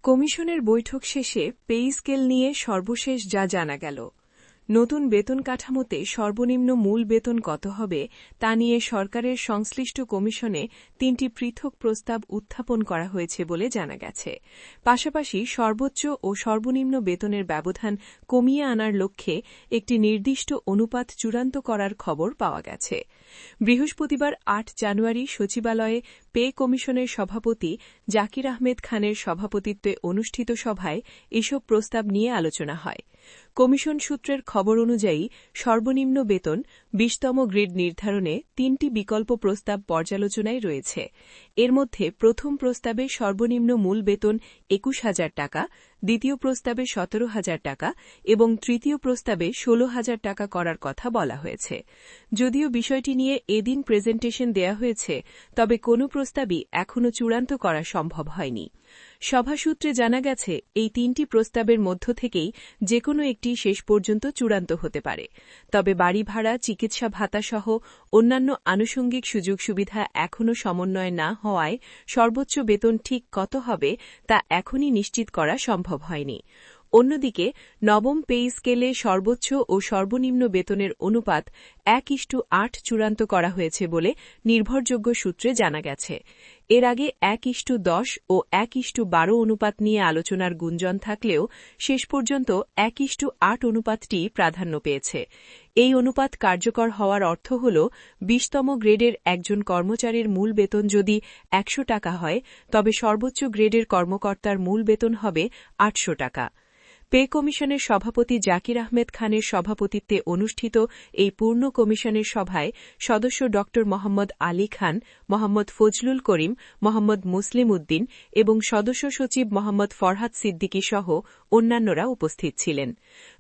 কমিশনের বৈঠক শেষে পে স্কেল নিয়ে সর্বশেষ যা জানা গেল। নতুন বেতন কাঠামোতে সর্বনিম্ন মূল বেতন কত হবে তা নিয়ে সরকারের সংশ্লিষ্ট কমিশনে ৩টি পৃথক প্রস্তাব উত্থাপন করা হয়েছে বলে জানা গেছে। পাশাপাশি সর্বোচ্চ ও সর্বনিম্ন বেতনের ব্যবধান কমিয়ে আনার লক্ষ্যে একটি নির্দিষ্ট অনুপাত চূড়ান্ত করার খবর পাওয়া গেছে। বৃহস্পতিবার ৮ জানুয়ারি সচিবালয়ে পে কমিশনের সভাপতি জাকির আহমেদ খানের সভাপতিত্বে অনুষ্ঠিত সভায় এসব প্রস্তাব নিয়ে আলোচনা হয়। কমিশন সূত্রের খবর অনুযায়ী সর্বনিম্ন বেতন ২০তম গ্রেড নির্ধারণে ৩টি বিকল্প প্রস্তাব পর্যালোচনায় রয়েছে। এর মধ্যে প্রথম প্রস্তাবে সর্বনিম্ন মূল বেতন ২১,০০০ টাকা, দ্বিতীয় প্রস্তাবে ১৭,০০০ টাকা এবং তৃতীয় প্রস্তাবে ১৬,০০০ টাকা করার কথা বলা হয়েছে। যদিও বিষয়টি নিয়ে এদিন প্রেজেন্টেশন দেয়া হয়েছে, তবে কোনো প্রস্তাবই এখনও চূড়ান্ত করা সম্ভব হয়নি। সভা সূত্রে জানা গেছে, এই ৩টি প্রস্তাবের মধ্য থেকেই যেকোনো একটি শেষ পর্যন্ত চূড়ান্ত হতে পারে। তবে বাড়ি ভাড়া, চিকিৎসা ভাতাসহ অন্যান্য আনুষঙ্গিক সুযোগ সুবিধা এখনও সমন্বয় না হওয়ায় সর্বোচ্চ বেতন ঠিক কত হবে তা এখনই নিশ্চিত করা সম্ভব হয়নি। অন্যদিকে নবম পে স্কেলে সর্বোচ্চ ও সর্বনিম্ন বেতনের অনুপাত ১:৮ চূড়ান্ত করা হয়েছে বলে নির্ভরযোগ্য সূত্রে জানা গেছে। এর আগে ১:১০ ও ১:১২ অনুপাত নিয়ে আলোচনার গুঞ্জন থাকলেও শেষ পর্যন্ত ১:৮ অনুপাতটি প্রাধান্য পেয়েছে। এই অনুপাত কার্যকর হওয়ার অর্থ হল ২০তম গ্রেডের একজন কর্মচারীর মূল বেতন যদি ১০০ টাকা হয়, তবে সর্বোচ্চ গ্রেডের কর্মকর্তার মূল বেতন হবে ৮০০ টাকা। পে কমিশনের সভাপতি জাকির আহমেদ খানের সভাপতিত্বে অনুষ্ঠিত এই পূর্ণ কমিশনের সভায় সদস্য ড মোহাম্মদ আলী খান, মোহাম্মদ ফজলুল করিম, মোহাম্মদ মুসলিম উদ্দিন এবং সদস্য সচিব মোহাম্মদ ফরহাদ সিদ্দিকী সহ অন্যান্যরা উপস্থিত ছিলেন।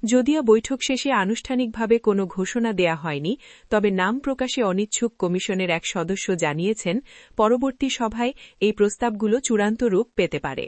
যদিও বৈঠক শেষে আনুষ্ঠানিকভাবে কোনো ঘোষণা দেয়া হয়নি, তবে নাম প্রকাশে অনিচ্ছুক কমিশনের এক সদস্য জানিয়েছেন, পরবর্তী সভায় এই প্রস্তাবগুলো চূড়ান্ত রূপ পেতে পারে।